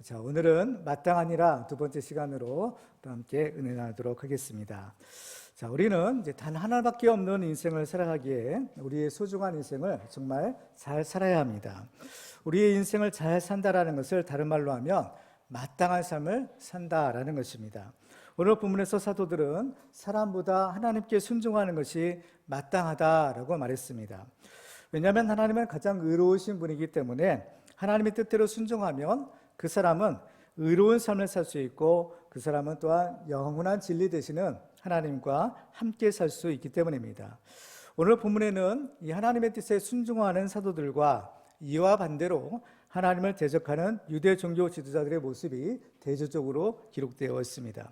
자, 오늘은 마땅하니라 두 번째 시간으로 또 함께 은혜 나누도록 하겠습니다. 자, 우리는 이제 단 하나밖에 없는 인생을 살아가기에 우리의 소중한 인생을 정말 잘 살아야 합니다. 우리의 인생을 잘 산다라는 것을 다른 말로 하면 마땅한 삶을 산다라는 것입니다. 오늘 본문에서 사도들은 사람보다 하나님께 순종하는 것이 마땅하다라고 말했습니다. 왜냐하면 하나님은 가장 의로우신 분이기 때문에 하나님의 뜻대로 순종하면 그 사람은 의로운 삶을 살 수 있고 그 사람은 또한 영원한 진리 되시는 하나님과 함께 살 수 있기 때문입니다. 오늘 본문에는 이 하나님의 뜻에 순종하는 사도들과 이와 반대로 하나님을 대적하는 유대 종교 지도자들의 모습이 대조적으로 기록되어 있습니다.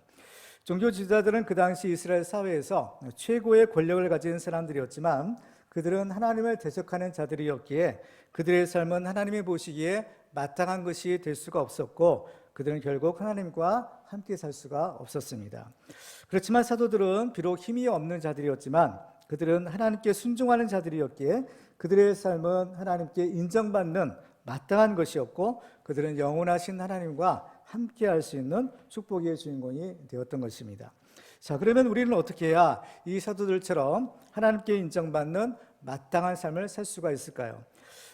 종교 지도자들은 그 당시 이스라엘 사회에서 최고의 권력을 가진 사람들이었지만 그들은 하나님을 대적하는 자들이었기에 그들의 삶은 하나님이 보시기에 마땅한 것이 될 수가 없었고 그들은 결국 하나님과 함께 살 수가 없었습니다. 그렇지만 사도들은 비록 힘이 없는 자들이었지만 그들은 하나님께 순종하는 자들이었기에 그들의 삶은 하나님께 인정받는 마땅한 것이었고 그들은 영원하신 하나님과 함께 할 수 있는 축복의 주인공이 되었던 것입니다. 자, 그러면 우리는 어떻게 해야 이 사도들처럼 하나님께 인정받는 마땅한 삶을 살 수가 있을까요?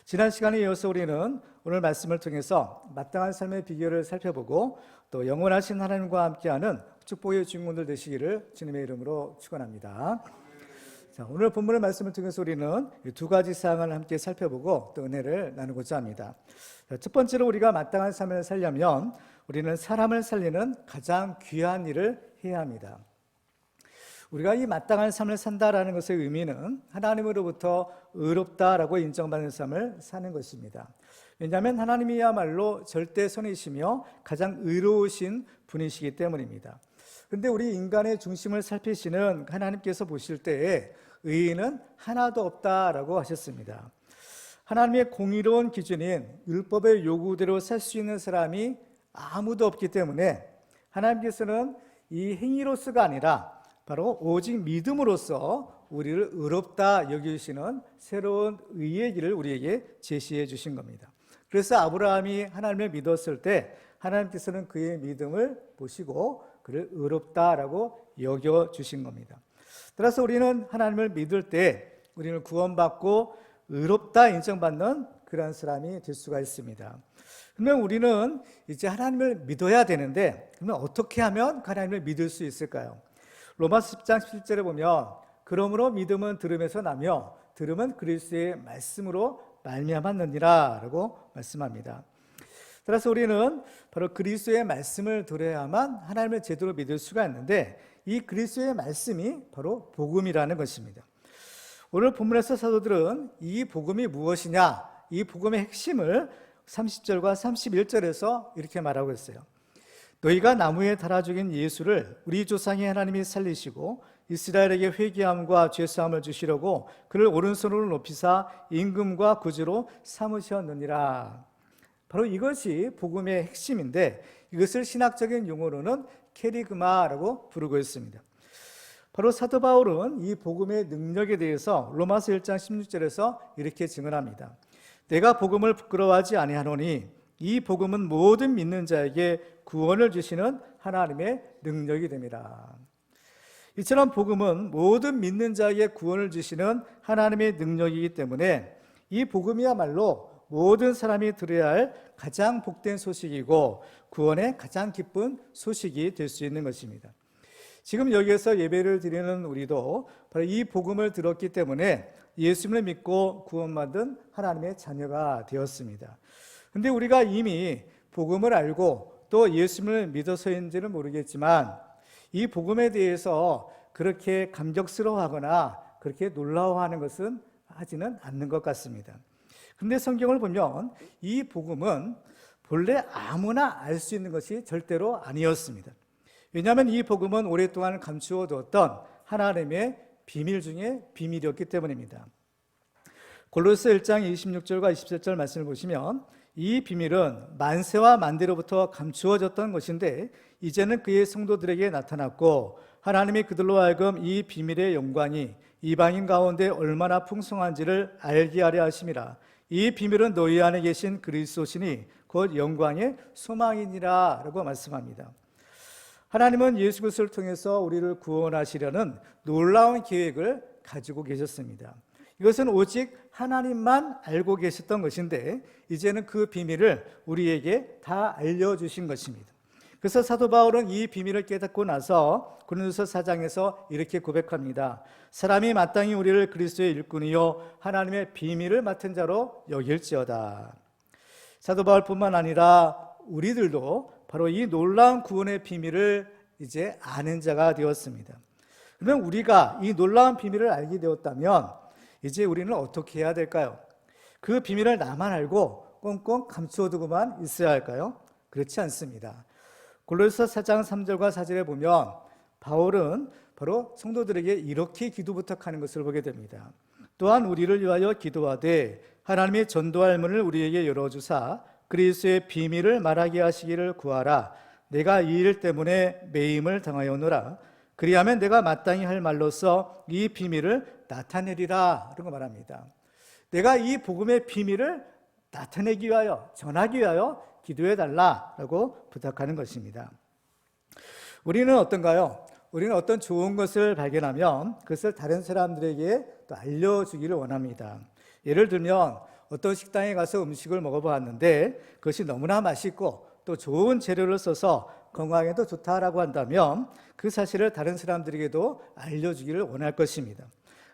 지난 시간에 이어서 우리는 오늘 말씀을 통해서 마땅한 삶의 비결을 살펴보고 또 영원하신 하나님과 함께하는 축복의 주인공들 되시기를 주님의 이름으로 축원합니다. 자, 오늘 본문의 말씀을 통해서 우리는 두 가지 사항을 함께 살펴보고 또 은혜를 나누고자 합니다. 첫 번째로 우리가 마땅한 삶을 살려면 우리는 사람을 살리는 가장 귀한 일을 해야 합니다. 우리가 이 마땅한 삶을 산다라는 것의 의미는 하나님으로부터 의롭다라고 인정받는 삶을 사는 것입니다. 왜냐하면 하나님이야말로 절대선이시며 가장 의로우신 분이시기 때문입니다. 그런데 우리 인간의 중심을 살피시는 하나님께서 보실 때에 의인은 하나도 없다라고 하셨습니다. 하나님의 공의로운 기준인 율법의 요구대로 살 수 있는 사람이 아무도 없기 때문에 하나님께서는 이 행위로서가 아니라 바로 오직 믿음으로써 우리를 의롭다 여기시는 새로운 의의 길을 우리에게 제시해 주신 겁니다. 그래서 아브라함이 하나님을 믿었을 때 하나님께서는 그의 믿음을 보시고 그를 의롭다라고 여겨주신 겁니다. 따라서 우리는 하나님을 믿을 때 우리는 구원받고 의롭다 인정받는 그런 사람이 될 수가 있습니다. 그러면 우리는 이제 하나님을 믿어야 되는데 그러면 어떻게 하면 하나님을 믿을 수 있을까요? 로마서 10장 17절에 보면 그러므로 믿음은 들음에서 나며 들음은 그리스도의 말씀으로 말미암았느니라 라고 말씀합니다. 따라서 우리는 바로 그리스도의 말씀을 들어야만 하나님을 제대로 믿을 수가 있는데 이 그리스도의 말씀이 바로 복음이라는 것입니다. 오늘 본문에서 사도들은 이 복음이 무엇이냐, 이 복음의 핵심을 30절과 31절에서 이렇게 말하고 있어요. 너희가 나무에 달아 죽인 예수를 우리 조상의 하나님이 살리시고 이스라엘에게 회개함과 죄사함을 주시려고 그를 오른손으로 높이사 임금과 구주로 삼으셨느니라. 바로 이것이 복음의 핵심인데 이것을 신학적인 용어로는 케리그마라고 부르고 있습니다. 바로 사도 바울은 이 복음의 능력에 대해서 로마서 1장 16절에서 이렇게 증언합니다. 내가 복음을 부끄러워하지 아니하노니 이 복음은 모든 믿는 자에게 구원을 주시는 하나님의 능력이 됩니다. 이처럼 복음은 모든 믿는 자에게 구원을 주시는 하나님의 능력이기 때문에 이 복음이야말로 모든 사람이 들어야 할 가장 복된 소식이고 구원의 가장 기쁜 소식이 될 수 있는 것입니다. 지금 여기에서 예배를 드리는 우리도 바로 이 복음을 들었기 때문에 예수님을 믿고 구원받은 하나님의 자녀가 되었습니다. 그런데 우리가 이미 복음을 알고 또 예수님을 믿어서인지는 모르겠지만 이 복음에 대해서 그렇게 감격스러워하거나 그렇게 놀라워하는 것은 하지는 않는 것 같습니다. 그런데 성경을 보면 이 복음은 본래 아무나 알 수 있는 것이 절대로 아니었습니다. 왜냐하면 이 복음은 오랫동안 감추어 두었던 하나님의 비밀 중에 비밀이었기 때문입니다. 골로새 1장 26절과 27절 말씀을 보시면 이 비밀은 만세와 만대로부터 감추어졌던 것인데 이제는 그의 성도들에게 나타났고 하나님이 그들로 하여금 이 비밀의 영광이 이방인 가운데 얼마나 풍성한지를 알게 하려 하심이라. 이 비밀은 너희 안에 계신 그리스도시니 곧 영광의 소망이니라 라고 말씀합니다. 하나님은 예수 그리스도를 통해서 우리를 구원하시려는 놀라운 계획을 가지고 계셨습니다. 이것은 오직 하나님만 알고 계셨던 것인데 이제는 그 비밀을 우리에게 다 알려주신 것입니다. 그래서 사도 바울은 이 비밀을 깨닫고 나서 고린도서 4장에서 이렇게 고백합니다. 사람이 마땅히 우리를 그리스도의 일꾼이요 하나님의 비밀을 맡은 자로 여길지어다. 사도 바울뿐만 아니라 우리들도 바로 이 놀라운 구원의 비밀을 이제 아는 자가 되었습니다. 그러면 우리가 이 놀라운 비밀을 알게 되었다면 이제 우리는 어떻게 해야 될까요? 그 비밀을 나만 알고 꽁꽁 감추어두고만 있어야 할까요? 그렇지 않습니다. 골로새서 4장 3절과 4절에 보면 바울은 바로 성도들에게 이렇게 기도 부탁하는 것을 보게 됩니다. 또한 우리를 위하여 기도하되 하나님의 전도할 문을 우리에게 열어주사 그리스도의 비밀을 말하게 하시기를 구하라. 내가 이 일 때문에 매임을 당하였노라. 그리하면 내가 마땅히 할 말로써 이 비밀을 나타내리라 라고 말합니다. 내가 이 복음의 비밀을 나타내기 위하여, 전하기 위하여 기도해 달라라고 부탁하는 것입니다. 우리는 어떤가요? 우리는 어떤 좋은 것을 발견하면 그것을 다른 사람들에게 또 알려주기를 원합니다. 예를 들면 어떤 식당에 가서 음식을 먹어보았는데 그것이 너무나 맛있고 또 좋은 재료를 써서 건강에도 좋다라고 한다면 그 사실을 다른 사람들에게도 알려주기를 원할 것입니다.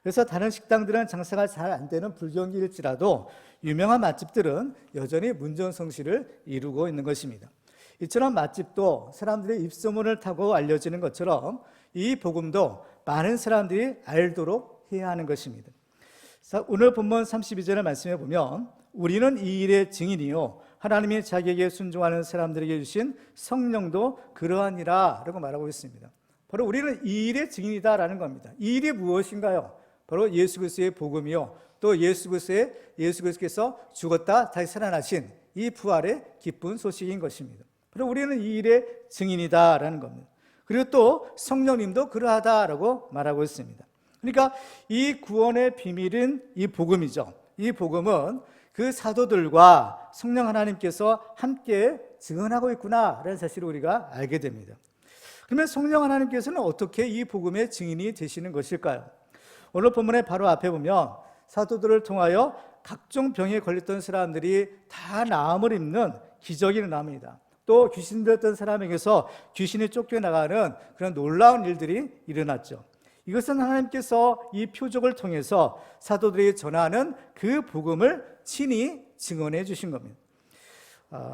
그래서 다른 식당들은 장사가 잘 안 되는 불경기일지라도 유명한 맛집들은 여전히 문전성시를 이루고 있는 것입니다. 이처럼 맛집도 사람들의 입소문을 타고 알려지는 것처럼 이 복음도 많은 사람들이 알도록 해야 하는 것입니다. 오늘 본문 32절의 말씀에 보면 우리는 이 일의 증인이요 하나님이 자기에게 순종하는 사람들에게 주신 성령도 그러하니라 라고 말하고 있습니다. 바로 우리는 이 일의 증인이다라는 겁니다. 이 일이 무엇인가요? 바로 예수 그리스도의 복음이요 또 예수 그리스도께서 죽었다 다시 살아나신 이 부활의 기쁜 소식인 것입니다. 바로 우리는 이 일의 증인이다라는 겁니다. 그리고 또 성령님도 그러하다라고 말하고 있습니다. 그러니까 이 구원의 비밀은 이 복음이죠. 이 복음은 그 사도들과 성령 하나님께서 함께 증언하고 있구나라는 사실을 우리가 알게 됩니다. 그러면 성령 하나님께서는 어떻게 이 복음의 증인이 되시는 것일까요? 오늘 본문의 바로 앞에 보면 사도들을 통하여 각종 병에 걸렸던 사람들이 다 나음을 입는 기적이 일어납니다. 또 귀신 들었던 사람에게서 귀신이 쫓겨나가는 그런 놀라운 일들이 일어났죠. 이것은 하나님께서 이 표적을 통해서 사도들이 전하는 그 복음을 친히 증언해 주신 겁니다.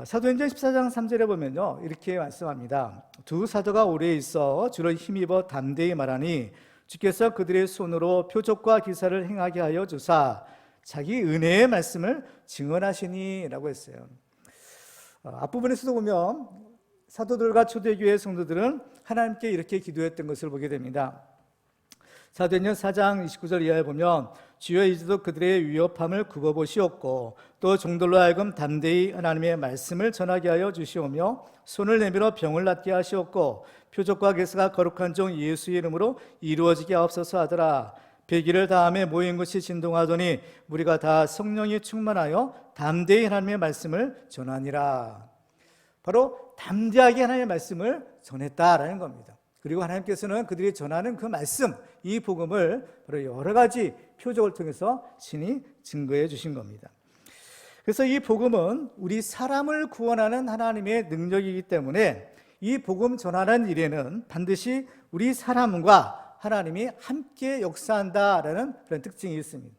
사도행전 14장 3절에 보면요 이렇게 말씀합니다. 두 사도가 오래 있어 주를 힘입어 담대히 말하니 주께서 그들의 손으로 표적과 기사를 행하게 하여 주사 자기 은혜의 말씀을 증언하시니 라고 했어요. 앞부분에서도 보면 사도들과 초대교회 성도들은 하나님께 이렇게 기도했던 것을 보게 됩니다. 사도행전 4장 29절 이하에 보면 주여 이제도 그들의 위협함을 굽어보시옵고 또 종들로 하여금 담대히 하나님의 말씀을 전하게 하여 주시오며 손을 내밀어 병을 낫게 하시옵고 표적과 기사가 거룩한 종 예수의 이름으로 이루어지게 하옵소서 하더라. 배기를 다음에 모인 것이 진동하더니 우리가 다 성령이 충만하여 담대히 하나님의 말씀을 전하니라. 바로 담대하게 하나님의 말씀을 전했다라는 겁니다. 그리고 하나님께서는 그들이 전하는 그 말씀, 이 복음을 바로 여러 가지 표적을 통해서 친히 증거해 주신 겁니다. 그래서 이 복음은 우리 사람을 구원하는 하나님의 능력이기 때문에 이 복음 전하는 일에는 반드시 우리 사람과 하나님이 함께 역사한다라는 그런 특징이 있습니다.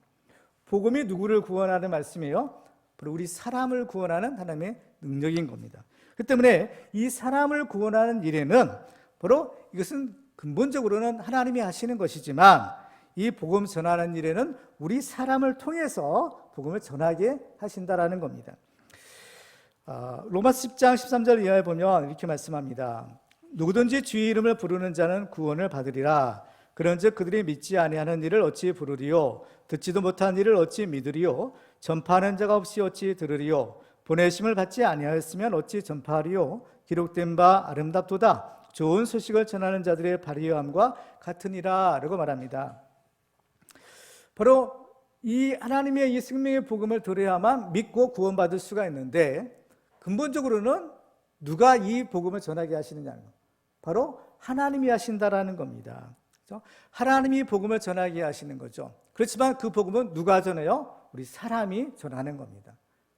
복음이 누구를 구원하는 말씀이에요? 바로 우리 사람을 구원하는 하나님의 능력인 겁니다. 그 때문에 이 사람을 구원하는 일에는 바로 이것은 근본적으로는 하나님이 하시는 것이지만 이 복음 전하는 일에는 우리 사람을 통해서 복음을 전하게 하신다라는 겁니다. 로마서 10장 13절 이하에 보면 이렇게 말씀합니다. 누구든지 주의 이름을 부르는 자는 구원을 받으리라. 그런즉 그들이 믿지 아니하는 일을 어찌 부르리요? 듣지도 못한 일을 어찌 믿으리요? 전파하는 자가 없이 어찌 들으리요? 보내심을 받지 아니하였으면 어찌 전파하리요? 기록된 바 아름답도다. 좋은 소식을 전하는 자들의 발휘함과 같으니라 라고 말합니다. 바로 이 하나님의 이 생명의 복음을 들어야만 믿고 구원받을 수가 있는데, 근본적으로는 누가 이 복음을 전하게 하시느냐, 바로 하나님이 하신다라는 겁니다. 그렇죠? 하나님이 복음을 전하게 하시는 거죠. 그렇지만 그 복음은 누가 전해요? 우리 사람이 전하는 겁니다.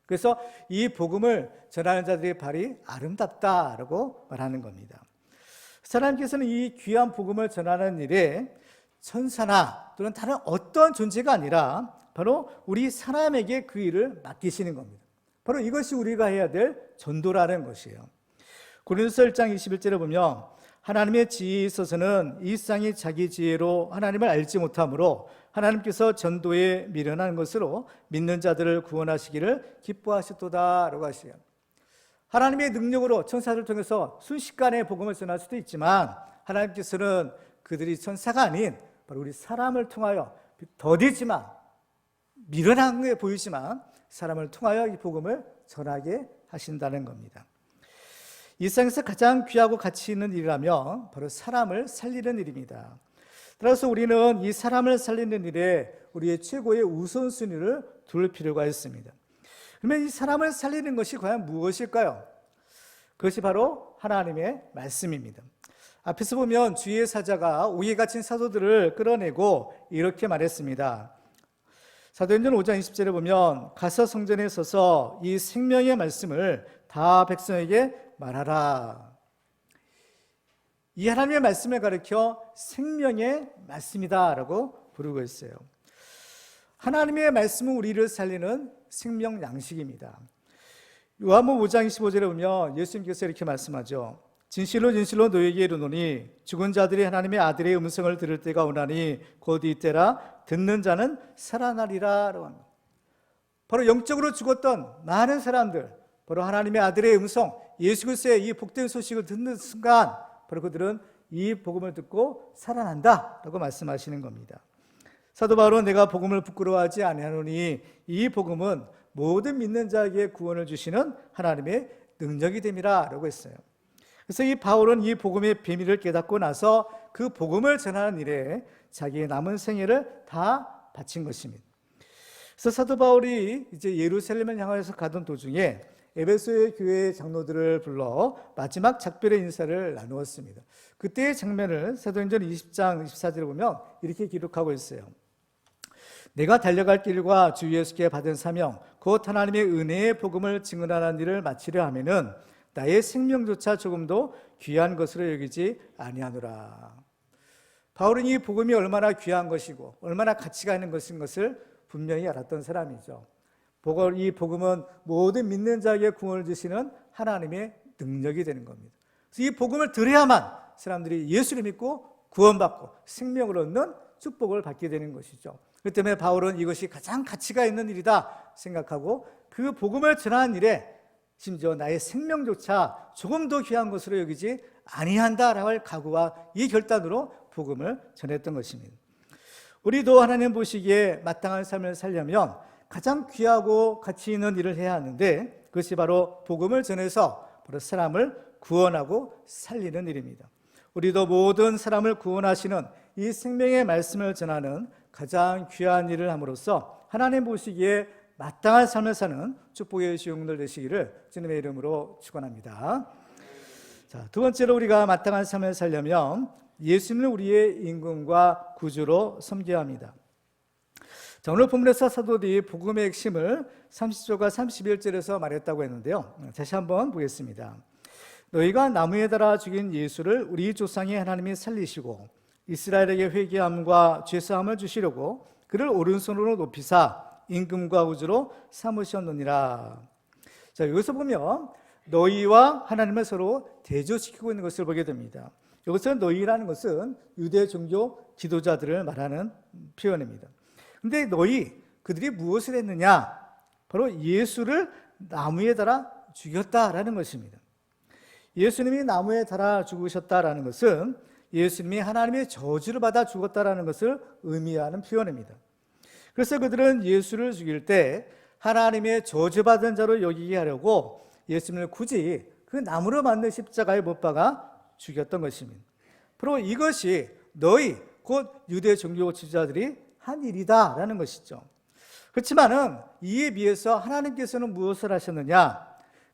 그래서 이 복음을 전하는 자들의 발이 아름답다라고 말하는 겁니다. 하나님께서는 이 귀한 복음을 전하는 일에 천사나 또는 다른 어떤 존재가 아니라 바로 우리 사람에게 그 일을 맡기시는 겁니다. 바로 이것이 우리가 해야 될 전도라는 것이에요. 고린도서 1장 21절에 보면 하나님의 지혜에 있어서는 이 세상이 자기 지혜로 하나님을 알지 못하므로 하나님께서 전도에 미련한 것으로 믿는 자들을 구원하시기를 기뻐하셨도다 라고 하시요. 하나님의 능력으로 천사들을 통해서 순식간에 복음을 전할 수도 있지만, 하나님께서는 그들이 천사가 아닌 바로 우리 사람을 통하여, 더디지만 미련한 게 보이지만 사람을 통하여 이 복음을 전하게 하신다는 겁니다. 이 세상에서 가장 귀하고 가치 있는 일이라면 바로 사람을 살리는 일입니다. 따라서 우리는 이 사람을 살리는 일에 우리의 최고의 우선순위를 둘 필요가 있습니다. 그러면 이 사람을 살리는 것이 과연 무엇일까요? 그것이 바로 하나님의 말씀입니다. 앞에서 보면 주의 사자가 옥에 갇힌 사도들을 끌어내고 이렇게 말했습니다. 사도행전 5장 20절에 보면 가서 성전에 서서 이 생명의 말씀을 다 백성에게 말하라. 이 하나님의 말씀을 가리켜 생명의 말씀이다라고 부르고 있어요. 하나님의 말씀은 우리를 살리는 생명 양식입니다. 요한복음 5장 25절에 보면 예수님께서 이렇게 말씀하죠. 진실로 진실로 너희에게 이르노니 죽은 자들이 하나님의 아들의 음성을 들을 때가 오나니 곧 이때라. 듣는 자는 살아나리라. 바로 영적으로 죽었던 많은 사람들, 바로 하나님의 아들의 음성, 예수 그리스도의 이 복된 소식을 듣는 순간 바로 그들은 이 복음을 듣고 살아난다라고 말씀하시는 겁니다. 사도 바울은 내가 복음을 부끄러워하지 아니하노니 이 복음은 모든 믿는 자에게 구원을 주시는 하나님의 능력이 됨이라라고 했어요. 그래서 이 바울은 이 복음의 비밀을 깨닫고 나서 그 복음을 전하는 일에 자기의 남은 생애를 다 바친 것입니다. 그래서 사도 바울이 이제 예루살렘을 향해서 가던 도중에 에베소의 교회 장로들을 불러 마지막 작별의 인사를 나누었습니다. 그때의 장면을 사도행전 20장 24절에 보면 이렇게 기록하고 있어요. 내가 달려갈 길과 주 예수께 받은 사명 곧 하나님의 은혜의 복음을 증언하는 일을 마치려 하면은 나의 생명조차 조금도 귀한 것으로 여기지 아니하노라. 바울은 이 복음이 얼마나 귀한 것이고 얼마나 가치가 있는 것인 것을 분명히 알았던 사람이죠. 이 복음은 모든 믿는 자에게 구원을 주시는 하나님의 능력이 되는 겁니다. 그래서 이 복음을 들어야만 사람들이 예수를 믿고 구원받고 생명을 얻는 축복을 받게 되는 것이죠. 그렇기 때문에 바울은 이것이 가장 가치가 있는 일이다 생각하고 그 복음을 전하는 일에 심지어 나의 생명조차 조금 더 귀한 것으로 여기지 아니한다라고 할 각오와 이 결단으로 복음을 전했던 것입니다. 우리도 하나님 보시기에 마땅한 삶을 살려면 가장 귀하고 가치 있는 일을 해야 하는데 그것이 바로 복음을 전해서 바로 사람을 구원하고 살리는 일입니다. 우리도 모든 사람을 구원하시는 이 생명의 말씀을 전하는 가장 귀한 일을 함으로써 하나님 보시기에 마땅한 삶을 사는 축복의 주용들 되시기를 주님의 이름으로 축원합니다. 자, 두 번째로 우리가 마땅한 삶을 살려면 예수님을 우리의 임금과 구주로 섬겨야 합니다. 자, 오늘 본문에서 사도들이 복음의 핵심을 30절과 31절에서 말했다고 했는데요. 다시 한번 보겠습니다. 너희가 나무에 달아 죽인 예수를 우리 조상의 하나님이 살리시고 이스라엘에게 회개함과 죄사함을 주시려고 그를 오른손으로 높이사 임금과 구주로 삼으셨느니라. 자, 여기서 보면 너희와 하나님을 서로 대조시키고 있는 것을 보게 됩니다. 여기서 너희라는 것은 유대 종교 지도자들을 말하는 표현입니다. 근데 그들이 무엇을 했느냐? 바로 예수를 나무에 달아 죽였다라는 것입니다. 예수님이 나무에 달아 죽으셨다라는 것은 예수님이 하나님의 저주를 받아 죽었다라는 것을 의미하는 표현입니다. 그래서 그들은 예수를 죽일 때 하나님의 저주받은 자로 여기게 하려고 예수님을 굳이 그 나무로 만든 십자가에 못 박아 죽였던 것입니다. 바로 이것이 너희 곧 유대 종교 지도자들이 한 일이다라는 것이죠. 그렇지만은 이에 비해서 하나님께서는 무엇을 하셨느냐?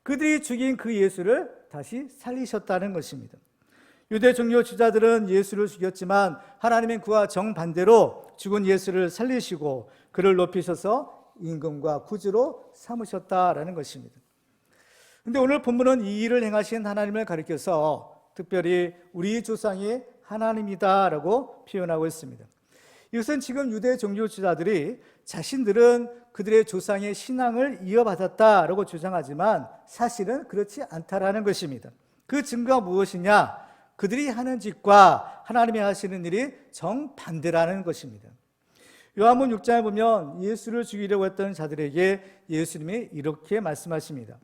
그들이 죽인 그 예수를 다시 살리셨다는 것입니다. 유대 종교 지도자들은 예수를 죽였지만 하나님은 그와 정반대로 죽은 예수를 살리시고 그를 높이셔서 임금과 구주로 삼으셨다라는 것입니다. 그런데 오늘 본문은 이 일을 행하신 하나님을 가리켜서 특별히 우리 조상이 하나님이다라고 표현하고 있습니다. 이것은 지금 유대 종교 지도자들이 자신들은 그들의 조상의 신앙을 이어받았다라고 주장하지만 사실은 그렇지 않다라는 것입니다. 그 증거가 무엇이냐? 그들이 하는 짓과 하나님이 하시는 일이 정반대라는 것입니다. 요한복음 6장에 보면 예수를 죽이려고 했던 자들에게 예수님이 이렇게 말씀하십니다.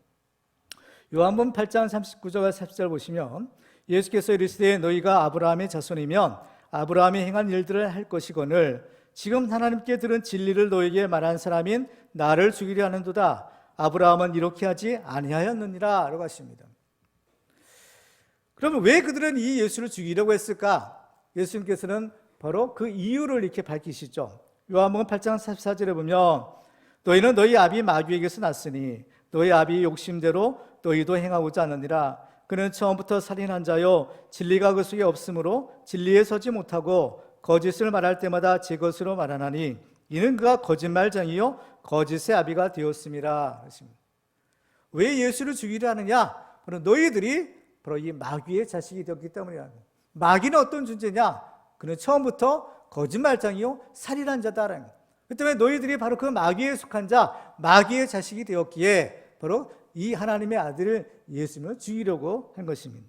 요한복음 8장 39절과 40절 보시면 예수께서 이르시되 너희가 아브라함의 자손이면 아브라함이 행한 일들을 할 것이거늘 지금 하나님께 들은 진리를 너에게 말한 사람인 나를 죽이려 하는도다. 아브라함은 이렇게 하지 아니하였느니라 라고 하십니다. 그러면 왜 그들은 이 예수를 죽이려고 했을까? 예수님께서는 바로 그 이유를 이렇게 밝히시죠. 요한복음 8장 44절에 보면 너희는 너희 아비 마귀에게서 났으니 너희 아비 욕심대로 너희도 행하고자 하느니라. 그는 처음부터 살인한 자요 진리가 그 속에 없으므로 진리에 서지 못하고 거짓을 말할 때마다 제 것으로 말하나니 이는 그가 거짓말장이요 거짓의 아비가 되었음이라. 왜 예수를 죽이려 하느냐? 바로 너희들이 바로 이 마귀의 자식이 되었기 때문이라. 마귀는 어떤 존재냐? 그는 처음부터 거짓말장이요 살인한 자다라는 거예요. 그 때문에 너희들이 바로 그 마귀에 속한 자, 마귀의 자식이 되었기에 바로 이 하나님의 아들을 예수님을 죽이려고 한 것입니다.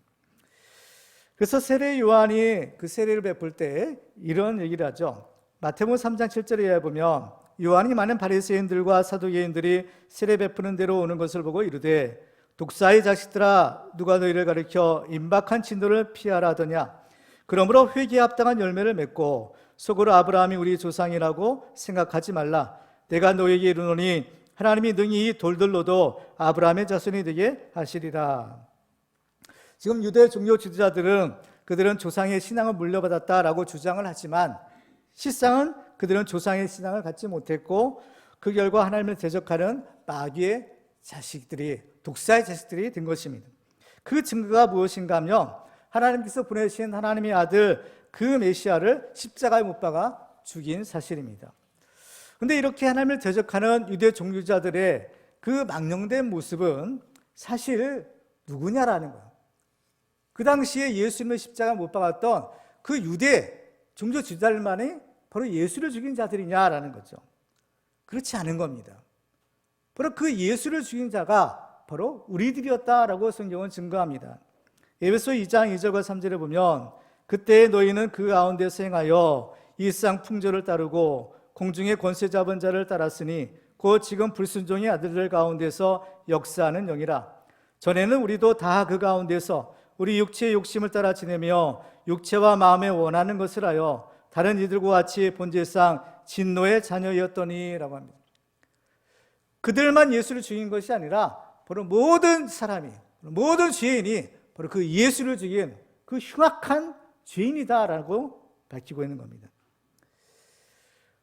그래서 세례 요한이 그 세례를 베풀 때 이런 얘기를 하죠. 마태복음 3장 7절에 보면 요한이 많은 바리새인들과 사두개인들이 세례 베푸는 데로 오는 것을 보고 이르되 독사의 자식들아 누가 너희를 가리켜 임박한 진노를 피하라 하더냐. 그러므로 회개에 합당한 열매를 맺고 속으로 아브라함이 우리 조상이라고 생각하지 말라. 내가 너에게 이르노니 하나님이 능히 이 돌들로도 아브라함의 자손이 되게 하시리라. 지금 유대 종교 지도자들은 그들은 조상의 신앙을 물려받았다라고 주장을 하지만 실상은 그들은 조상의 신앙을 갖지 못했고 그 결과 하나님을 대적하는 마귀의 자식들이, 독사의 자식들이 된 것입니다. 그 증거가 무엇인가 하면 하나님께서 보내신 하나님의 아들 그 메시아를 십자가에 못 박아 죽인 사실입니다. 그런데 이렇게 하나님을 대적하는 유대 종교자들의 그 망령된 모습은 사실 누구냐라는 거예요. 그 당시에 예수님을 십자가에 못 박았던 그 유대 종교 지도자들만이 바로 예수를 죽인 자들이냐라는 거죠. 그렇지 않은 겁니다. 바로 그 예수를 죽인 자가 바로 우리들이었다라고 성경은 증거합니다. 에베소 2장 2절과 3절에 보면 그때 너희는 그 가운데서 행하여 이 세상 풍조를 따르고 공중의 권세 잡은 자를 따랐으니 곧 지금 불순종의 아들들 가운데서 역사하는 영이라. 전에는 우리도 다 그 가운데서 우리 육체의 욕심을 따라 지내며 육체와 마음에 원하는 것을 하여 다른 이들과 같이 본질상 진노의 자녀였더니 라고 합니다. 그들만 예수를 죽인 것이 아니라 바로 모든 사람이, 모든 죄인이 바로 그 예수를 죽인 그 흉악한 죄인이다라고 밝히고 있는 겁니다.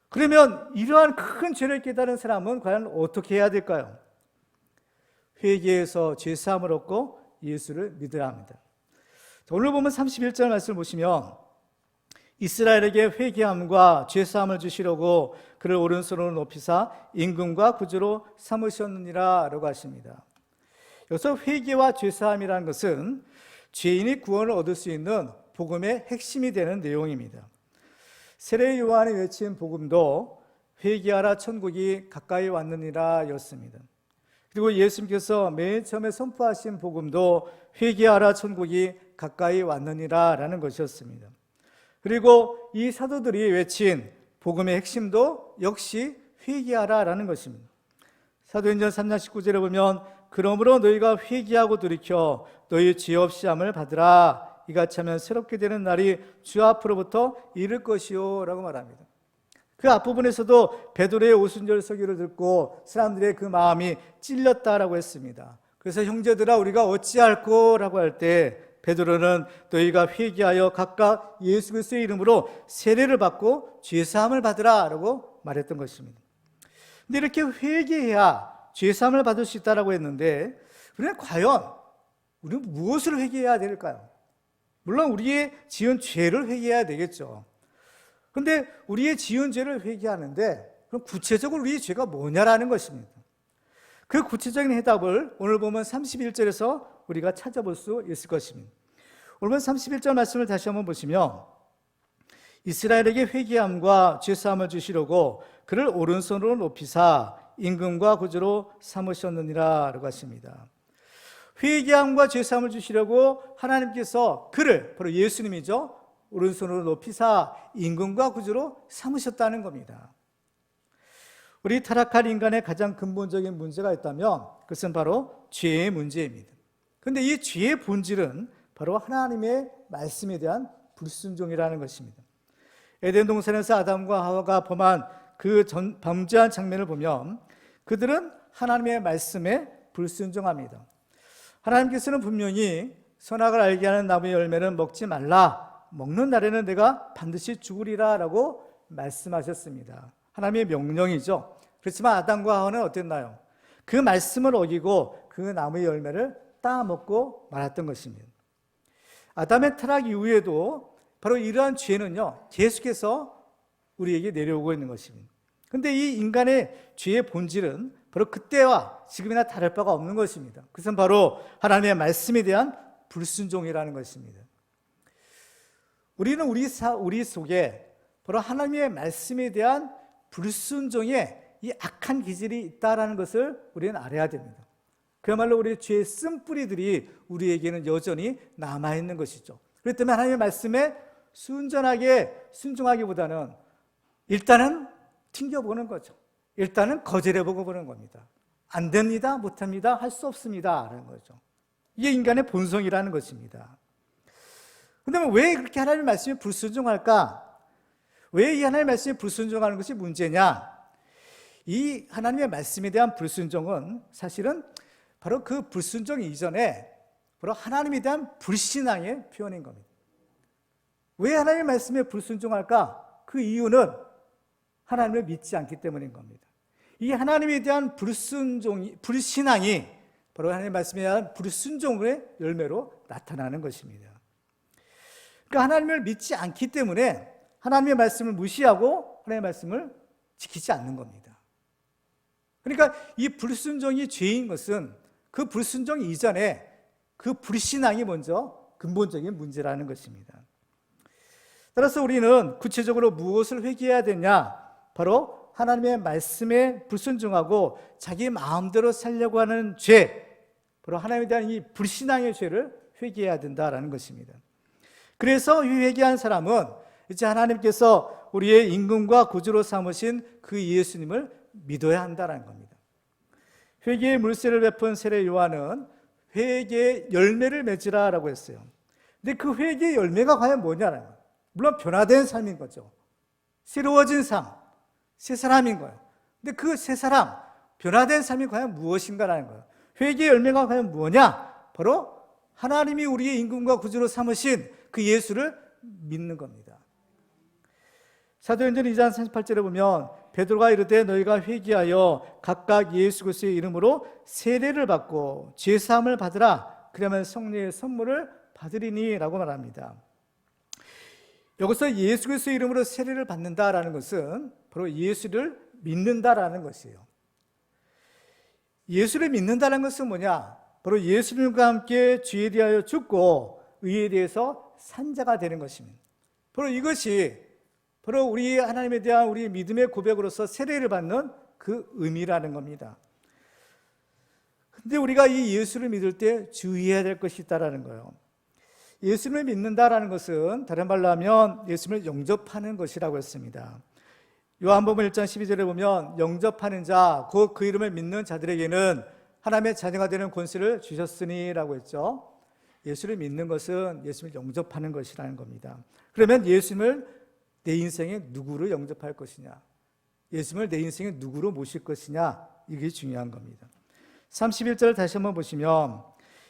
그러면 이러한 큰 죄를 깨달은 사람은 과연 어떻게 해야 될까요? 회개해서 죄사함을 얻고 예수를 믿어야 합니다. 오늘 보면 31절 말씀을 보시면 이스라엘에게 회개함과 죄사함을 주시려고 그를 오른손으로 높이사 임금과 구주로 삼으셨느니라 라고 하십니다. 여기서 회개와 죄사함이라는 것은 죄인이 구원을 얻을 수 있는 복음의 핵심이 되는 내용입니다. 세례 요한이 외친 복음도 회개하라 천국이 가까이 왔느니라 였습니다. 그리고 예수님께서 맨 처음에 선포하신 복음도 회개하라 천국이 가까이 왔느니라 라는 것이었습니다. 그리고 이 사도들이 외친 복음의 핵심도 역시 회개하라 라는 것입니다. 사도행전 3장 19절에 보면 그러므로 너희가 회개하고 돌이켜 너희 죄 없이 함을 받으라. 이같이 하면 새롭게 되는 날이 주 앞으로부터 이를 것이요 라고 말합니다. 그 앞부분에서도 베드로의 오순절 설교를 듣고 사람들의 그 마음이 찔렸다라고 했습니다. 그래서 형제들아 우리가 어찌할꼬 라고 할 때 베드로는 너희가 회개하여 각각 예수 그리스도의 이름으로 세례를 받고 죄사함을 받으라 라고 말했던 것입니다. 근데 이렇게 회개해야 죄사함을 받을 수 있다라고 했는데, 우리는 과연 우리는 무엇을 회개해야 될까요? 물론 우리의 지은 죄를 회개해야 되겠죠. 그런데 우리의 지은 죄를 회개하는데 그럼 구체적으로 우리의 죄가 뭐냐라는 것입니다. 그 구체적인 해답을 오늘 보면 31절에서 우리가 찾아볼 수 있을 것입니다. 오늘 31절 말씀을 다시 한번 보시면, 이스라엘에게 회개함과 죄사함을 주시려고 그를 오른손으로 높이사 임금과 구주로 삼으셨느니라 라고 하십니다. 회개함과 죄사함을 주시려고 하나님께서 그를, 바로 예수님이죠, 오른손으로 높이사 임금과 구주로 삼으셨다는 겁니다. 우리 타락한 인간의 가장 근본적인 문제가 있다면 그것은 바로 죄의 문제입니다. 그런데 이 죄의 본질은 바로 하나님의 말씀에 대한 불순종이라는 것입니다. 에덴 동산에서 아담과 하와가 범한 그 범죄한 장면을 보면 그들은 하나님의 말씀에 불순종합니다. 하나님께서는 분명히 선악을 알게 하는 나무의 열매는 먹지 말라, 먹는 날에는 내가 반드시 죽으리라 라고 말씀하셨습니다. 하나님의 명령이죠. 그렇지만 아담과 하와는 어땠나요? 그 말씀을 어기고 그 나무의 열매를 따먹고 말았던 것입니다. 아담의 타락 이후에도 바로 이러한 죄는요, 계속해서 우리에게 내려오고 있는 것입니다. 그런데 이 인간의 죄의 본질은 바로 그때와 지금이나 다를 바가 없는 것입니다. 그것은 바로 하나님의 말씀에 대한 불순종이라는 것입니다. 우리는 우리 속에 바로 하나님의 말씀에 대한 불순종의 이 악한 기질이 있다는 것을 우리는 알아야 됩니다. 그야말로 우리의 죄의 쓴뿌리들이 우리에게는 여전히 남아있는 것이죠. 그렇기 때문에 하나님의 말씀에 순전하게 순종하기보다는 일단은 튕겨보는 거죠. 일단은 거절해보고 보는 겁니다. 안 됩니다, 못합니다, 할 수 없습니다 라는 거죠. 이게 인간의 본성이라는 것입니다. 그런데 왜 그렇게 하나님의 말씀에 불순종할까? 왜 이 하나님의 말씀에 불순종하는 것이 문제냐? 이 하나님의 말씀에 대한 불순종은 사실은 바로 그 불순종 이전에 바로 하나님에 대한 불신앙의 표현인 겁니다. 왜 하나님의 말씀에 불순종할까? 그 이유는 하나님을 믿지 않기 때문인 겁니다. 이 하나님에 대한 불신앙이 바로 하나님의 말씀에 대한 불순종의 열매로 나타나는 것입니다. 그러니까 하나님을 믿지 않기 때문에 하나님의 말씀을 무시하고 하나님의 말씀을 지키지 않는 겁니다. 그러니까 이 불순종이 죄인 것은 그 불순종 이전에 그 불신앙이 먼저 근본적인 문제라는 것입니다. 따라서 우리는 구체적으로 무엇을 회개해야 되냐? 바로 하나님의 말씀에 불순종하고 자기 마음대로 살려고 하는 죄, 바로 하나님에 대한 이 불신앙의 죄를 회개해야 된다라는 것입니다. 그래서 이 회개한 사람은 이제 하나님께서 우리의 임금과 구주로 삼으신 그 예수님을 믿어야 한다는 겁니다. 회개의 물세를 베푼 세례 요한은 회개의 열매를 맺으라라고 했어요. 근데 그 회개의 열매가 과연 뭐냐는 거예요. 물론 변화된 삶인 거죠. 새로워진 삶, 새 사람인 거예요. 근데 그 새 사람, 변화된 삶이 과연 무엇인가라는 거예요. 회개의 열매가 과연 뭐냐? 바로 하나님이 우리의 임금과 구주로 삼으신 그 예수를 믿는 겁니다. 사도행전 2장 38절에 보면 베드로가 이르되 너희가 회개하여 각각 예수 그리스도의 이름으로 세례를 받고 죄사함을 받으라. 그러면 성령의 선물을 받으리니 라고 말합니다. 여기서 예수 그리스도의 이름으로 세례를 받는다라는 것은 바로 예수를 믿는다라는 것이에요. 예수를 믿는다는 것은 뭐냐? 바로 예수님과 함께 죄에 대하여 죽고 의에 대해서 산 자가 되는 것입니다. 바로 이것이 바로 우리 하나님에 대한 우리 믿음의 고백으로서 세례를 받는 그 의미라는 겁니다. 근데 우리가 이 예수를 믿을 때 주의해야 될 것이 있다라는 거예요. 예수를 믿는다라는 것은 다른 말로 하면 예수를 영접하는 것이라고 했습니다. 요한복음 1장 12절에 보면 영접하는 자, 곧 그 이름을 믿는 자들에게는 하나님의 자녀가 되는 권세를 주셨으니 라고 했죠. 예수를 믿는 것은 예수를 영접하는 것이라는 겁니다. 그러면 예수를 내 인생에 누구로 영접할 것이냐, 예수를 내 인생에 누구로 모실 것이냐, 이게 중요한 겁니다. 31절을 다시 한번 보시면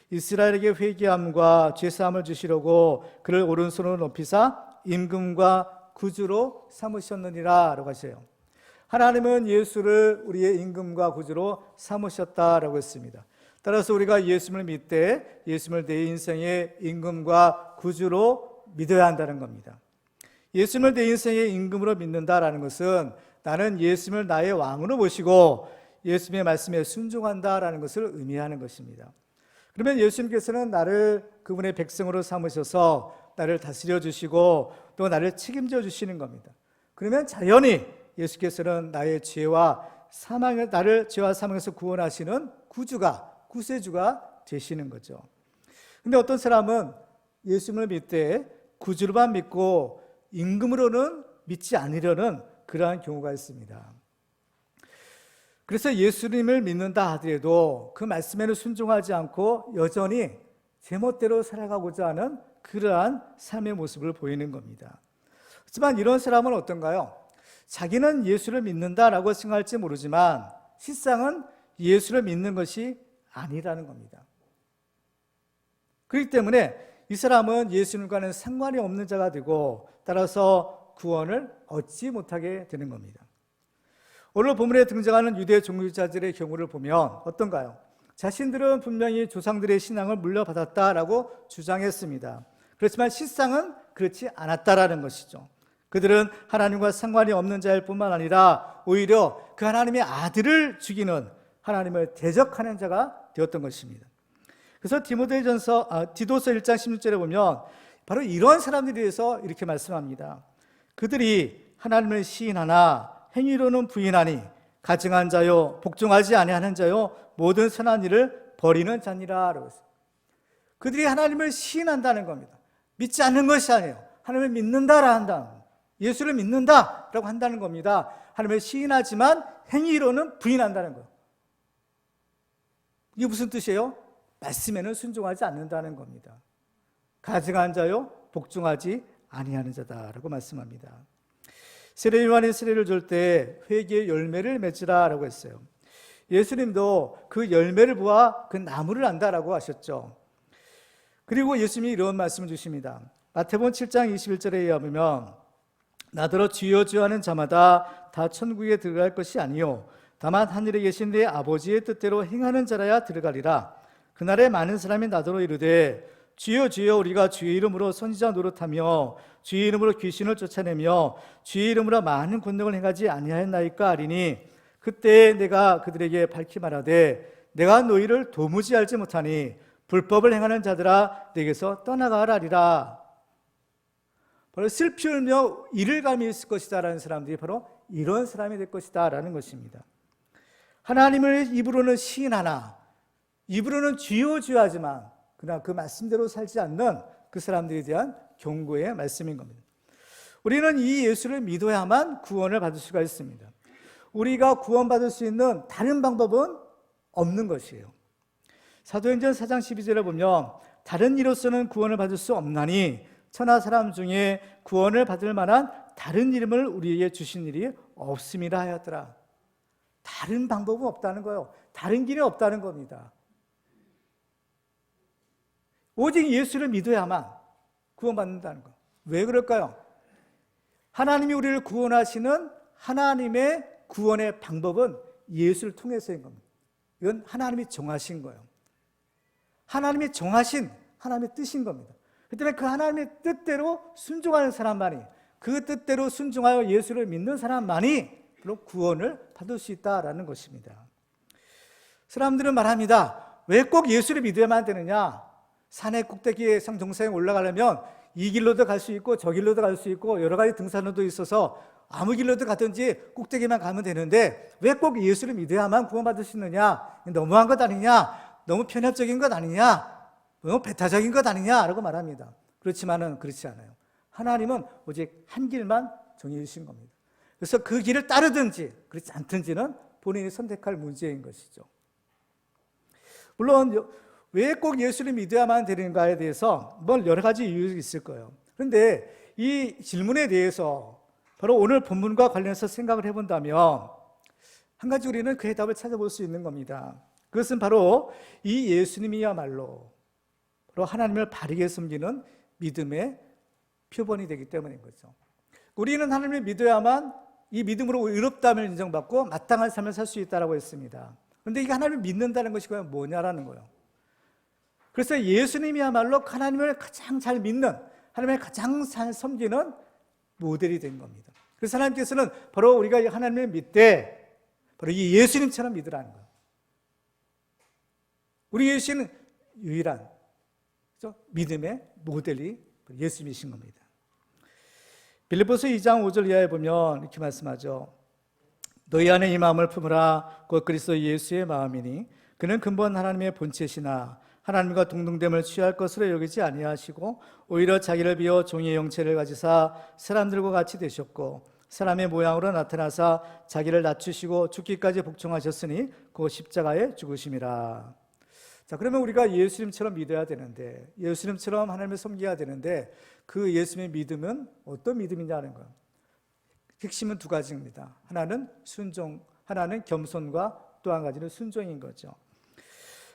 이스라엘에게 회개함과 죄사함을 주시려고 그를 오른손으로 높이사 임금과 구주로 삼으셨느니라 라고 하세요. 하나님은 예수를 우리의 임금과 구주로 삼으셨다라고 했습니다. 따라서 우리가 예수를 믿되 예수를 내 인생의 임금과 구주로 믿어야 한다는 겁니다. 예수를 내 인생의 임금으로 믿는다라는 것은 나는 예수를 나의 왕으로 모시고 예수님의 말씀에 순종한다라는 것을 의미하는 것입니다. 그러면 예수님께서는 나를 그분의 백성으로 삼으셔서 나를 다스려 주시고 또 나를 책임져 주시는 겁니다. 그러면 자연히 예수께서는 나의 죄와 사망을, 나를 죄와 사망에서 구원하시는 구세주가 되시는 거죠. 근데 어떤 사람은 예수님을 믿되 구주로만 믿고 임금으로는 믿지 않으려는 그러한 경우가 있습니다. 그래서 예수님을 믿는다 하더라도 그 말씀에는 순종하지 않고 여전히 제멋대로 살아가고자 하는 그러한 삶의 모습을 보이는 겁니다. 하지만 이런 사람은 어떤가요? 자기는 예수를 믿는다라고 생각할지 모르지만 실상은 예수를 믿는 것이 아니라는 겁니다. 그렇기 때문에 이 사람은 예수님과는 상관이 없는 자가 되고 따라서 구원을 얻지 못하게 되는 겁니다. 오늘 본문에 등장하는 유대 종교자들의 경우를 보면 어떤가요? 자신들은 분명히 조상들의 신앙을 물려받았다라고 주장했습니다. 그렇지만 실상은 그렇지 않았다라는 것이죠. 그들은 하나님과 상관이 없는 자일 뿐만 아니라 오히려 그 하나님의 아들을 죽이는, 하나님을 대적하는 자가 되었던 것입니다. 그래서 디도서 1장 16절에 보면 바로 이런 사람들에 대해서 이렇게 말씀합니다. 그들이 하나님을 시인하나 행위로는 부인하니 가증한 자요 복종하지 아니하는 자요 모든 선한 일을 버리는 자니라. 그들이 하나님을 시인한다는 겁니다. 믿지 않는 것이 아니에요. 하나님을 믿는다라 한다. 예수를 믿는다라고 한다는 겁니다. 하나님을 시인하지만 행위로는 부인한다는 거예요. 이게 무슨 뜻이에요? 말씀에는 순종하지 않는다는 겁니다. 가증한 자요 복종하지 아니하는 자다라고 말씀합니다. 세례요한이 세례를 줄 때 회개의 열매를 맺으라라고 했어요. 예수님도 그 열매를 보아 그 나무를 안다라고 하셨죠. 그리고 예수님이 이런 말씀을 주십니다. 마태복음 7장 21절에 의하면 나더러 주여 주여 하는 자마다 다 천국에 들어갈 것이 아니요 다만 하늘에 계신 내 아버지의 뜻대로 행하는 자라야 들어가리라. 그날에 많은 사람이 나더러 이르되 주여 주여 우리가 주의 이름으로 선지자 노릇하며 주의 이름으로 귀신을 쫓아내며 주의 이름으로 많은 권능을 행하지 아니하였나이까 하리니 그때 내가 그들에게 밝히 말하되 내가 너희를 도무지 알지 못하니 불법을 행하는 자들아 내게서 떠나가라 하리라. 바로 슬피 울며 이를 감이 있을 것이다 라는 사람들이 바로 이런 사람이 될 것이다 라는 것입니다. 하나님을 입으로는 시인하나 입으로는 주여 주여 하지만 그러나 그 말씀대로 살지 않는 그 사람들에 대한 경고의 말씀인 겁니다. 우리는 이 예수를 믿어야만 구원을 받을 수가 있습니다. 우리가 구원받을 수 있는 다른 방법은 없는 것이에요. 사도행전 4장 12절에 보면 다른 이로서는 구원을 받을 수 없나니 천하 사람 중에 구원을 받을 만한 다른 이름을 우리에게 주신 일이 없음이라 하였더라. 다른 방법은 없다는 거예요. 다른 길이 없다는 겁니다. 오직 예수를 믿어야만 구원받는다는 거. 왜 그럴까요? 하나님이 우리를 구원하시는 하나님의 구원의 방법은 예수를 통해서인 겁니다. 이건 하나님이 정하신 거예요. 하나님이 정하신 하나님의 뜻인 겁니다. 그렇기 때문에 그 하나님의 뜻대로 순종하는 사람만이, 그 뜻대로 순종하여 예수를 믿는 사람만이 바로 구원을 받을 수 있다라는 것입니다. 사람들은 말합니다. 왜 꼭 예수를 믿어야만 되느냐? 산의 꼭대기에 산 정상에 올라가려면 이 길로도 갈 수 있고 저 길로도 갈 수 있고 여러 가지 등산로도 있어서 아무 길로도 가든지 꼭대기만 가면 되는데 왜 꼭 예수를 믿어야만 구원받을 수 있느냐? 너무한 것 아니냐? 너무 편협적인 것 아니냐? 너무 배타적인 것 아니냐? 라고 말합니다. 그렇지만은 그렇지 않아요. 하나님은 오직 한 길만 정해 주신 겁니다. 그래서 그 길을 따르든지 그렇지 않든지는 본인이 선택할 문제인 것이죠. 물론 왜 꼭 예수를 믿어야만 되는가에 대해서 여러 가지 이유가 있을 거예요. 그런데 이 질문에 대해서 바로 오늘 본문과 관련해서 생각을 해본다면 한 가지 우리는 그 해답을 찾아볼 수 있는 겁니다. 그것은 바로 이 예수님이야말로 바로 하나님을 바르게 섬기는 믿음의 표본이 되기 때문인 거죠. 우리는 하나님을 믿어야만 이 믿음으로 의롭다함을 인정받고 마땅한 삶을 살 수 있다라고 했습니다. 그런데 이게 하나님을 믿는다는 것이 과연 뭐냐라는 거예요. 그래서 예수님이야말로 하나님을 가장 잘 믿는, 하나님을 가장 잘 섬기는 모델이 된 겁니다. 그래서 하나님께서는 바로 우리가 하나님을 믿되 바로 이 예수님처럼 믿으라는 거예요. 우리 예수는 유일한 믿음의 모델이 예수님이신 겁니다. 빌립보서 2장 5절 이하에 보면 이렇게 말씀하죠. 너희 안에 이 마음을 품으라. 곧 그리스도 예수의 마음이니 그는 근본 하나님의 본체시나 하나님과 동등됨을 취할 것으로 여기지 아니하시고 오히려 자기를 비워 종의 형체를 가지사 사람들과 같이 되셨고 사람의 모양으로 나타나사 자기를 낮추시고 죽기까지 복종하셨으니 그 십자가에 죽으심이라. 자, 그러면 우리가 예수님처럼 믿어야 되는데, 예수님처럼 하나님을 섬겨야 되는데 그 예수님의 믿음은 어떤 믿음이냐는 거예요. 핵심은 두 가지입니다. 하나는 순종, 하나는 겸손과 또 한 가지는 순종인 거죠.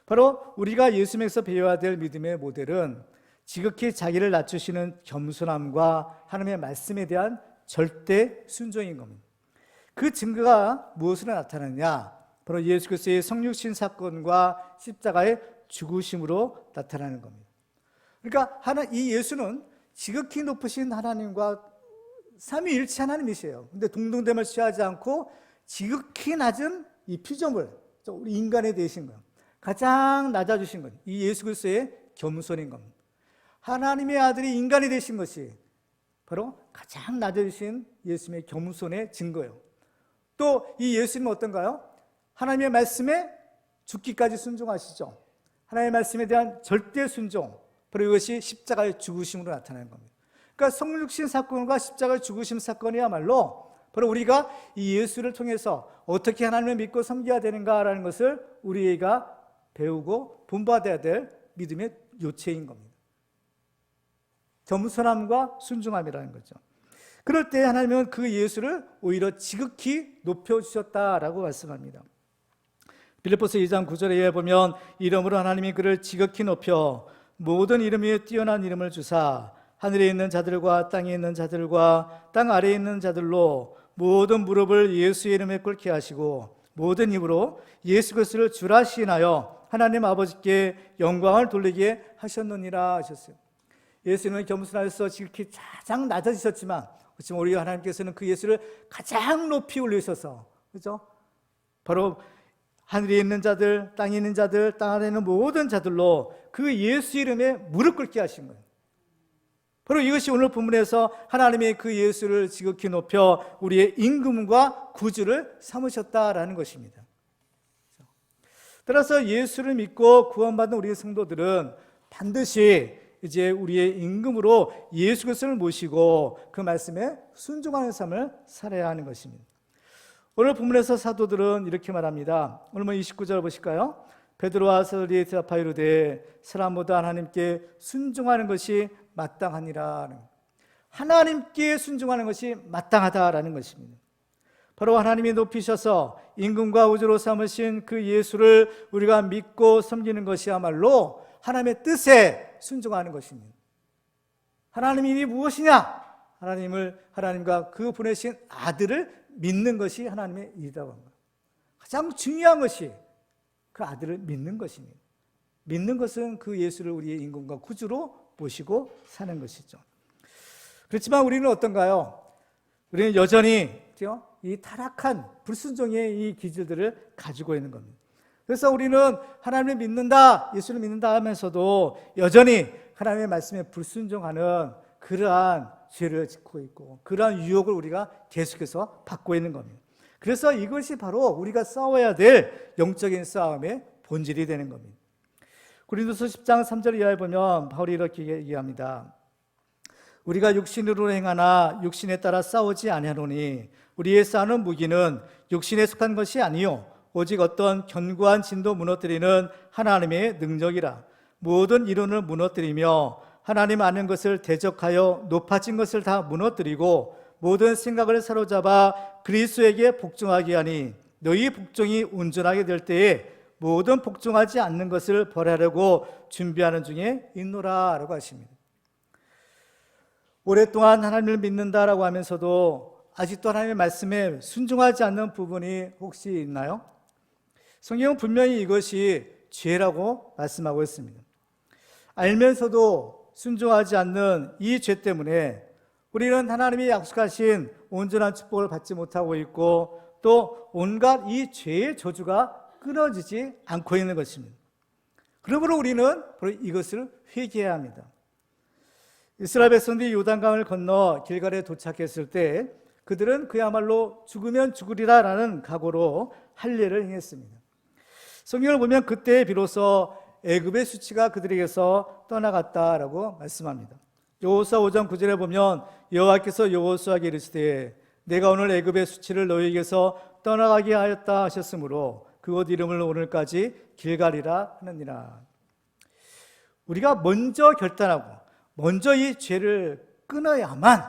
바로 우리가 예수님에서 배워야 될 믿음의 모델은 지극히 자기를 낮추시는 겸손함과 하나님의 말씀에 대한 절대 순종인 겁니다. 그 증거가 무엇으로 나타나느냐? 바로 예수 그리스도의 성육신 사건과 십자가의 죽으심으로 나타나는 겁니다. 그러니까 이 예수는 지극히 높으신 하나님과 삼위일체 하나님이세요. 근데 동등됨을 취하지 않고 지극히 낮은 이 피조물, 우리 인간에 대신 거예요. 가장 낮아주신 것, 이 예수 그리스도의 겸손인 겁니다. 하나님의 아들이 인간이 되신 것이 바로 가장 낮아주신 예수님의 겸손의 증거예요. 또 이 예수님은 어떤가요? 하나님의 말씀에 죽기까지 순종하시죠. 하나님의 말씀에 대한 절대 순종, 바로 이것이 십자가의 죽으심으로 나타나는 겁니다. 그러니까 성육신 사건과 십자가의 죽으심 사건이야말로 바로 우리가 이 예수를 통해서 어떻게 하나님을 믿고 섬겨야 되는가라는 것을 우리가 배우고 본받아야 될 믿음의 요체인 겁니다. 겸손함과 순종함이라는 거죠. 그럴 때 하나님은 그 예수를 오히려 지극히 높여주셨다라고 말씀합니다. 빌립보서 2장 9절에 보면 이름으로 하나님이 그를 지극히 높여 모든 이름 위에 뛰어난 이름을 주사 하늘에 있는 자들과 땅에 있는 자들과 땅 아래에 있는 자들로 모든 무릎을 예수의 이름에 꿇게 하시고 모든 입으로 예수 그리스도를 주라 시인하여 하나님 아버지께 영광을 돌리게 하셨느니라 하셨어요. 예수님은 겸손하셔서 지극히 가장 낮아지셨지만 그렇지만 우리 하나님께서는 그 예수를 가장 높이 올리셔서, 그렇죠? 바로 하늘에 있는 자들, 땅에 있는 자들, 땅 아래에 있는 모든 자들로 그 예수 이름에 무릎 꿇게 하신 거예요. 바로 이것이 오늘 본문에서 하나님의 그 예수를 지극히 높여 우리의 임금과 구주를 삼으셨다라는 것입니다. 따라서 예수를 믿고 구원받은 우리의 성도들은 반드시 이제 우리의 임금으로 예수 그리스도를 모시고 그 말씀에 순종하는 삶을 살아야 하는 것입니다. 오늘 본문에서 사도들은 이렇게 말합니다. 오늘 29절 보실까요? 베드로와 사도들이 대답하여 이르되 사람보다 하나님께 순종하는 것이 마땅하니라. 하나님께 순종하는 것이 마땅하다라는 것입니다. 바로 하나님이 높이셔서 임금과 우주로 삼으신 그 예수를 우리가 믿고 섬기는 것이야말로 하나님의 뜻에 순종하는 것입니다. 하나님이 무엇이냐? 하나님과 그 보내신 아들을 믿는 것이 하나님의 일이라고 합니다. 가장 중요한 것이 그 아들을 믿는 것입니다. 믿는 것은 그 예수를 우리의 임금과 구주로 모시고 사는 것이죠. 그렇지만 우리는 어떤가요? 우리는 여전히 이 타락한 불순종의 이 기질들을 가지고 있는 겁니다. 그래서 우리는 하나님을 믿는다, 예수를 믿는다 하면서도 여전히 하나님의 말씀에 불순종하는 그러한 죄를 짓고 있고 그러한 유혹을 우리가 계속해서 받고 있는 겁니다. 그래서 이것이 바로 우리가 싸워야 될 영적인 싸움의 본질이 되는 겁니다. 고린도서 10장 3절 이하에 보면 바울이 이렇게 얘기합니다. 우리가 육신으로 행하나 육신에 따라 싸우지 아니하노니 우리의 싸우는 무기는 육신에 속한 것이 아니요 오직 어떤 견고한 진도 무너뜨리는 하나님의 능력이라. 모든 이론을 무너뜨리며 하나님 아는 것을 대적하여 높아진 것을 다 무너뜨리고 모든 생각을 사로잡아 그리스도에게 복종하게 하니 너희 복종이 온전하게 될 때에 모든 복종하지 않는 것을 벌하려고 준비하는 중에 있노라 라고 하십니다. 오랫동안 하나님을 믿는다라고 하면서도 아직도 하나님의 말씀에 순종하지 않는 부분이 혹시 있나요? 성경은 분명히 이것이 죄라고 말씀하고 있습니다. 알면서도 순종하지 않는 이 죄 때문에 우리는 하나님이 약속하신 온전한 축복을 받지 못하고 있고 또 온갖 이 죄의 저주가 끊어지지 않고 있는 것입니다. 그러므로 우리는 바로 이것을 회개해야 합니다. 이스라엘 백성들이 요단강을 건너 길갈에 도착했을 때 그들은 그야말로 죽으면 죽으리라라는 각오로 할례를 행했습니다. 성경을 보면 그때 비로소 애굽의 수치가 그들에게서 떠나갔다라고 말씀합니다. 여호수아 5장 9절에 보면 여호와께서 여호수아에게 이르시되 내가 오늘 애굽의 수치를 너희에게서 떠나가게 하였다 하셨으므로 그곳 이름을 오늘까지 길갈이라 하느니라. 우리가 먼저 결단하고 먼저 이 죄를 끊어야만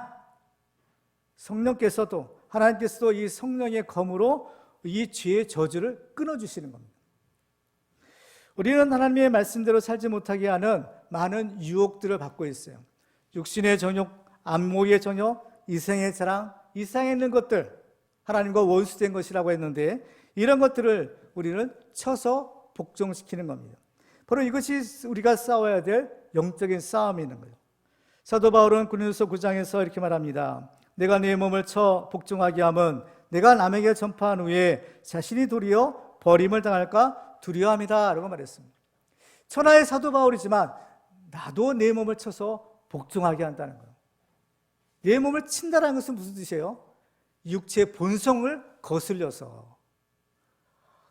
성령께서도 하나님께서도 이 성령의 검으로 이 죄의 저주를 끊어주시는 겁니다. 우리는 하나님의 말씀대로 살지 못하게 하는 많은 유혹들을 받고 있어요. 육신의 정욕, 안목의 정욕, 이생의 자랑, 이 세상에 있는 것들, 하나님과 원수된 것이라고 했는데 이런 것들을 우리는 쳐서 복종시키는 겁니다. 바로 이것이 우리가 싸워야 될 영적인 싸움이 있는 거예요. 사도 바울은 고린도서 9장에서 이렇게 말합니다. 내가 내 몸을 쳐 복종하게 함은 내가 남에게 전파한 후에 자신이 도리어 버림을 당할까 두려워합니다 라고 말했습니다. 천하의 사도 바울이지만 나도 내 몸을 쳐서 복종하게 한다는 거예요. 내 몸을 친다는 것은 무슨 뜻이에요? 육체의 본성을 거슬려서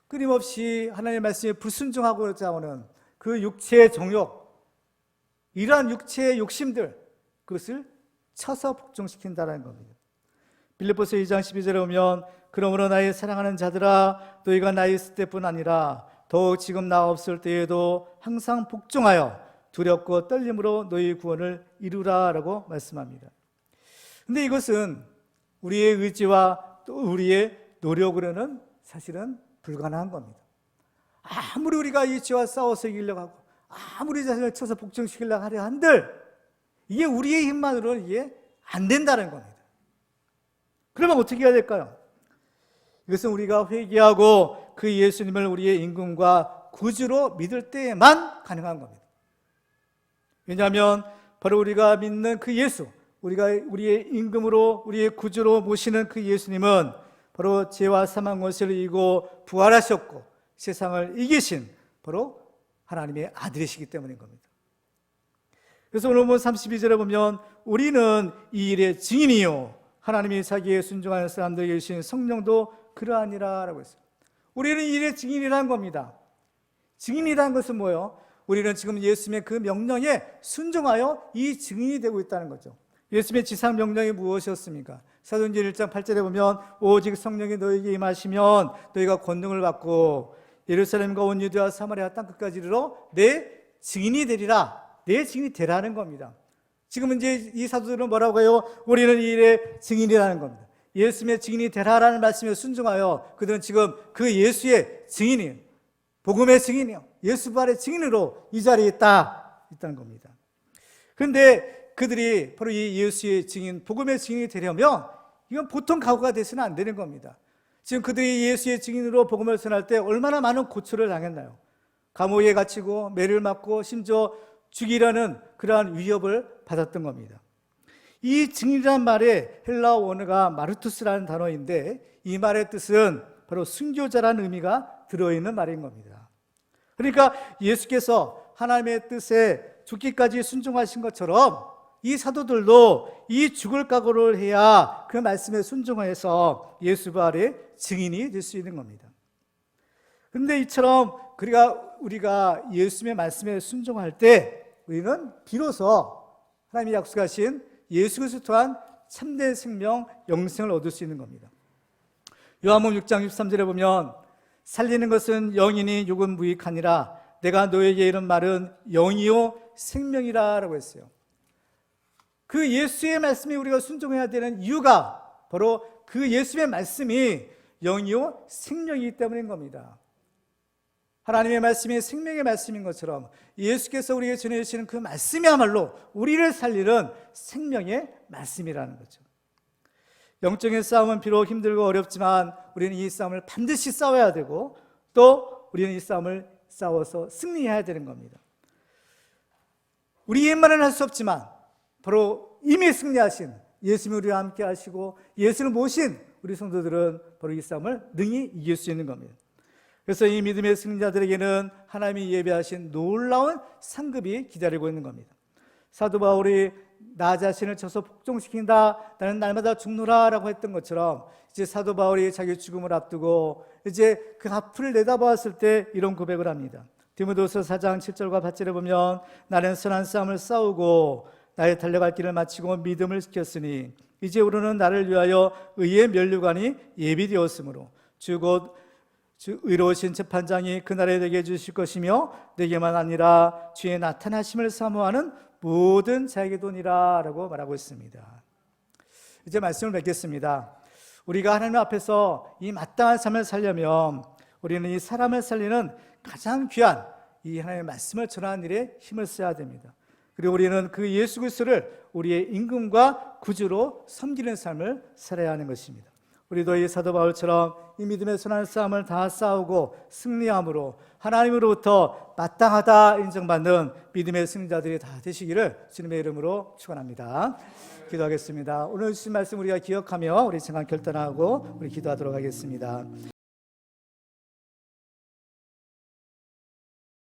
끊임없이 하나님의 말씀에 불순종하고자 하는 그 육체의 정욕, 이러한 육체의 욕심들, 그것을 쳐서 복종시킨다는 겁니다. 빌립보서 2장 12절에 보면 그러므로 나의 사랑하는 자들아 너희가 나의 있을 때뿐 아니라 더욱 지금 나 없을 때에도 항상 복종하여 두렵고 떨림으로 너희 구원을 이루라 라고 말씀합니다. 근데 이것은 우리의 의지와 또 우리의 노력으로는 사실은 불가능한 겁니다. 아무리 우리가 이 죄와 싸워서 이기려고 하고 아무리 자신을 쳐서 복종시키려고 하려 한들 이게 우리의 힘만으로는 이게 안 된다는 겁니다. 그러면 어떻게 해야 될까요? 이것은 우리가 회개하고 그 예수님을 우리의 임금과 구주로 믿을 때에만 가능한 겁니다. 왜냐하면 바로 우리가 믿는 그 예수, 우리가 우리의 임금으로 우리의 구주로 모시는 그 예수님은 바로 죄와 사망 원수를 이기고 부활하셨고 세상을 이기신 바로 하나님의 아들이시기 때문인 겁니다. 그래서 오늘 본 32절에 보면 우리는 이 일의 증인이요 하나님이 자기의 순종하는 사람들에게 주신 성령도 그러하니라 라고 했어요. 우리는 이 일의 증인이라는 겁니다. 증인이라는 것은 뭐예요? 우리는 지금 예수님의 그 명령에 순종하여 이 증인이 되고 있다는 거죠. 예수님의 지상 명령이 무엇이었습니까? 사도행전 1장 8절에 보면 오직 성령이 너희에게 임하시면 너희가 권능을 받고 예루살렘과 온 유대와 사마리아 땅끝까지 이르러 내 증인이 되리라. 내 증인이 되라는 겁니다. 지금 이제 이 사도들은 뭐라고 해요? 우리는 이 일의 증인이라는 겁니다. 예수님의 증인이 되라라는 말씀에 순종하여 그들은 지금 그 예수의 증인이에요. 복음의 증인이요. 예수 부활의 증인으로 이 자리에 있다는 겁니다. 그런데 그들이 바로 이 예수의 증인, 복음의 증인이 되려면 이건 보통 각오가 돼서는 안 되는 겁니다. 지금 그들이 예수의 증인으로 복음을 전할 때 얼마나 많은 고초를 당했나요? 감옥에 갇히고 매를 맞고 심지어 죽이라는 그러한 위협을 받았던 겁니다. 이 증인이라는 말의 헬라어 원어가 마르투스라는 단어인데 이 말의 뜻은 바로 순교자라는 의미가 들어있는 말인 겁니다. 그러니까 예수께서 하나님의 뜻에 죽기까지 순종하신 것처럼 이 사도들도 이 죽을 각오를 해야 그 말씀에 순종해서 예수 부활의 증인이 될 수 있는 겁니다. 그런데 이처럼 우리가 예수님의 말씀에 순종할 때 우리는 비로소 하나님이 약속하신 예수 그리스도 통한 참된 생명, 영생을 얻을 수 있는 겁니다. 요한복음 6장 13절에 보면 살리는 것은 영이니 육은 무익하니라 내가 너에게 이런 말은 영이요 생명이라 라고 했어요. 그 예수의 말씀에 우리가 순종해야 되는 이유가 바로 그 예수의 말씀이 영이요 생명이기 때문인 겁니다. 하나님의 말씀이 생명의 말씀인 것처럼 예수께서 우리에게 전해주시는 그 말씀이야말로 우리를 살리는 생명의 말씀이라는 거죠. 영적인 싸움은 비록 힘들고 어렵지만 우리는 이 싸움을 반드시 싸워야 되고 또 우리는 이 싸움을 싸워서 승리해야 되는 겁니다. 우리 옛말은 할 수 없지만 바로 이미 승리하신 예수님이 우리와 함께 하시고 예수를 모신 우리 성도들은 바로 이 싸움을 능히 이길 수 있는 겁니다. 그래서 이 믿음의 승리자들에게는 하나님이 예배하신 놀라운 상급이 기다리고 있는 겁니다. 사도 바울이 나 자신을 쳐서 복종시킨다, 나는 날마다 죽노라 라고 했던 것처럼 이제 사도 바울이 자기 죽음을 앞두고 이제 그 앞을 내다보았을 때 이런 고백을 합니다. 디모데후서 4장 7절과 8절에 보면 나는 선한 싸움을 싸우고 나의 달려갈 길을 마치고 믿음을 지켰으니 이제 우리는 나를 위하여 의의 면류관이 예비되었으므로 주 곧 의로우신 재판장이 그날에 내게 주실 것이며 내게만 아니라 주의 나타나심을 사모하는 모든 자에게도니라 라고 말하고 있습니다. 이제 말씀을 맺겠습니다. 우리가 하나님 앞에서 이 마땅한 삶을 살려면 우리는 이 사람을 살리는 가장 귀한 이 하나님의 말씀을 전하는 일에 힘을 써야 됩니다. 그리고 우리는 그 예수 그리스도를 우리의 임금과 구주로 섬기는 삶을 살아야 하는 것입니다. 우리도 이 사도 바울처럼 이 믿음의 선한 싸움을 다 싸우고 승리함으로 하나님으로부터 마땅하다 인정받는 믿음의 승리자들이 다 되시기를 주님의 이름으로 축원합니다. 기도하겠습니다. 오늘 주신 말씀 우리가 기억하며 우리 생각 결단하고 우리 기도하도록 하겠습니다.